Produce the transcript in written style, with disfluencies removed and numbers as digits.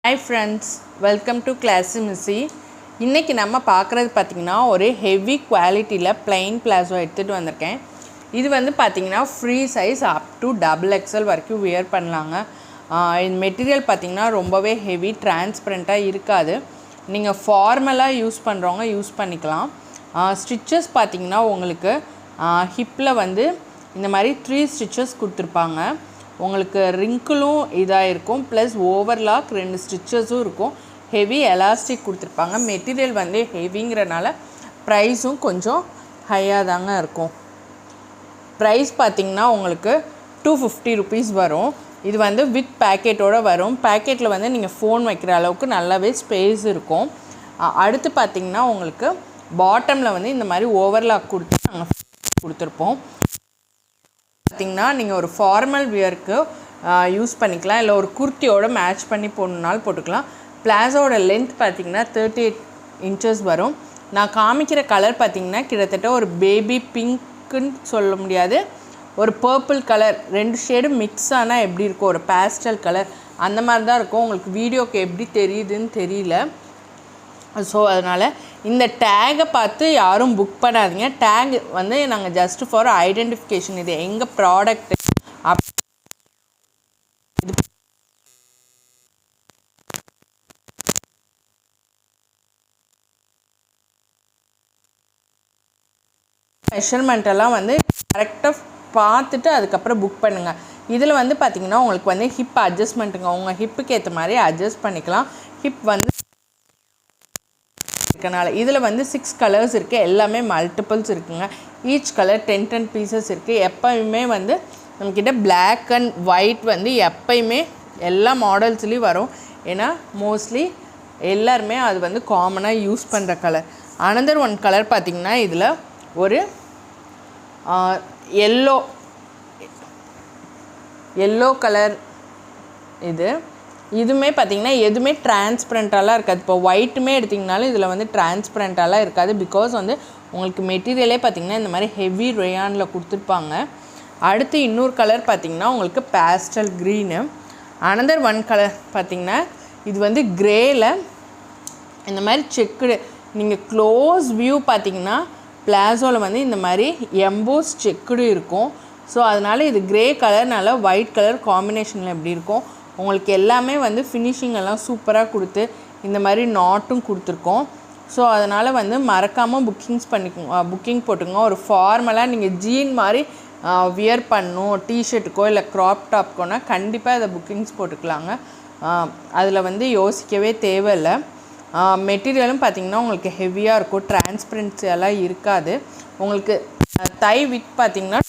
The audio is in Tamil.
Hi friends, welcome to Classy. இன்னைக்கு நம்ம பார்க்குறது பார்த்திங்கன்னா ஒரு ஹெவி குவாலிட்டியில் plain பிளாசோ எடுத்துகிட்டு வந்திருக்கேன். இது வந்து பார்த்திங்கன்னா free size up to XXL வரைக்கும் வியர் பண்ணலாங்க. இந்த மெட்டீரியல் பார்த்திங்கன்னா ரொம்பவே ஹெவி டிரான்ஸ்பரண்ட்டாக இருக்காது. நீங்கள் ஃபார்மலாக யூஸ் பண்ணுறவங்க யூஸ் பண்ணிக்கலாம். ஸ்டிச்சஸ் பார்த்திங்கன்னா உங்களுக்கு ஹிப்பில் வந்து இந்த மாதிரி 3 ஸ்டிச்சஸ் கொடுத்துருப்பாங்க. உங்களுக்கு ரிங்கிளும் இதாக இருக்கும், ப்ளஸ் ஓவர்லாக் 2 ஸ்டிச்சஸும் இருக்கும். ஹெவி எலாஸ்டிக் கொடுத்துருப்பாங்க. மெட்டீரியல் வந்து ஹெவிங்கிறனால ப்ரைஸும் கொஞ்சம் ஹையாக தாங்க இருக்கும். ப்ரைஸ் பார்த்திங்கன்னா உங்களுக்கு 250 rupees வரும். இது வந்து வித் பேக்கெட்டோடு வரும். பேக்கெட்டில் வந்து நீங்கள் ஃபோன் வைக்கிற அளவுக்கு நல்லாவே ஸ்பேஸ் இருக்கும். அடுத்து பார்த்திங்கன்னா உங்களுக்கு பாட்டமில் வந்து இந்த மாதிரி ஓவர்லாக் கொடுத்து நாங்கள் கொடுத்துருப்போம். பார்த்திங்கன்னா நீங்கள் ஒரு ஃபார்மல் வியருக்கு யூஸ் பண்ணிக்கலாம், இல்லை ஒரு குர்த்தியோட மேட்ச் பண்ணி போடணுனாலும் போட்டுக்கலாம். பிளாசோட லென்த் பார்த்திங்கன்னா 38 inches வரும். நான் காமிக்கிற கலர் பார்த்திங்கன்னா கிட்டத்தட்ட ஒரு பேபி பிங்க்குன்னு சொல்ல முடியாது, ஒரு பர்பிள் கலர் 2 ஷேடு மிக்ஸ் ஆனால் எப்படி இருக்கும், ஒரு பேஸ்டல் கலர் அந்த மாதிரி தான் இருக்கும். உங்களுக்கு வீடியோக்கு எப்படி தெரியுதுன்னு தெரியல. ஸோ அதனால் இந்த டேகை பார்த்து யாரும் புக் பண்ணாதீங்க. டேக் வந்து நாங்கள் ஜஸ்ட் ஃபார் ஐடென்டிஃபிகேஷன், இது எங்கள் ப்ராடக்ட் மெஷர்மெண்ட்டெல்லாம் வந்து கரெக்டாக பார்த்துட்டு அதுக்கப்புறம் புக் பண்ணுங்கள். இதில் வந்து பார்த்திங்கன்னா உங்களுக்கு வந்து ஹிப் அட்ஜஸ்ட்மெண்ட்டுங்க, உங்கள் ஹிப்புக்கு ஏற்ற மாதிரி அட்ஜஸ்ட் பண்ணிக்கலாம். ஹிப் வந்து இருக்கனால இதில் வந்து 6 கலர்ஸ் இருக்குது, எல்லாமே மல்டிபிள்ஸ் இருக்குங்க. ஈச் கலர் 10 பீசஸ் இருக்குது. எப்போயுமே வந்து நம்மக்கிட்ட பிளாக் அண்ட் ஒயிட் வந்து எப்போயுமே எல்லா மாடல்ஸ்லேயும் வரும். ஏன்னா மோஸ்ட்லி எல்லாருமே அது வந்து காமனாக யூஸ் பண்ணுற கலர். அனதர் ஒன் கலர் பார்த்திங்கன்னா இதில் ஒரு எல்லோ கலர். இதுவுமே பார்த்திங்கன்னா எதுவுமே டிரான்ஸ்பரண்ட்டாலாம் இருக்காது. இப்போ ஒயிட்டுமே எடுத்திங்கனாலும் இதில் வந்து டிரான்ஸ்பரண்ட்டாலாம் இருக்காது. பிகாஸ் வந்து உங்களுக்கு மெட்டீரியலே பார்த்திங்கன்னா இந்த மாதிரி ஹெவி ரேயானில் கொடுத்துருப்பாங்க. அடுத்து இன்னொரு கலர் பார்த்திங்கன்னா உங்களுக்கு pastel green. Another one colour பார்த்திங்கன்னா இது வந்து க்ரேயில் இந்த மாதிரி செக்குடு. நீங்கள் க்ளோஸ் வியூ பார்த்திங்கன்னா பிளாசோவில் வந்து இந்த மாதிரி எம்போஸ் செக்குடு இருக்கும். ஸோ அதனால் இது க்ரே கலர்னால ஒயிட் கலர் காம்பினேஷனில் எப்படி இருக்கும். உங்களுக்கு எல்லாமே வந்து ஃபினிஷிங் எல்லாம் சூப்பராக கொடுத்து இந்த மாதிரி நாட்டும் கொடுத்துருக்கோம். ஸோ அதனால் வந்து மறக்காமல் புக்கிங் போட்டுங்க. ஒரு ஃபார்மலாக நீங்கள் ஜீன் மாதிரி வியர் பண்ணணும், டிஷர்ட்டுக்கோ இல்லை க்ராப் டாப்க்கோனா கண்டிப்பாக இதை புக்கிங்ஸ் போட்டுக்கலாங்க. அதில் வந்து யோசிக்கவே தேவையில்லை. மெட்டீரியலும் பார்த்திங்கன்னா உங்களுக்கு ஹெவியாக இருக்கும், டிரான்ஸ்பரன்சி எல்லாம் இருக்காது. உங்களுக்கு தை வித் பார்த்திங்கன்னா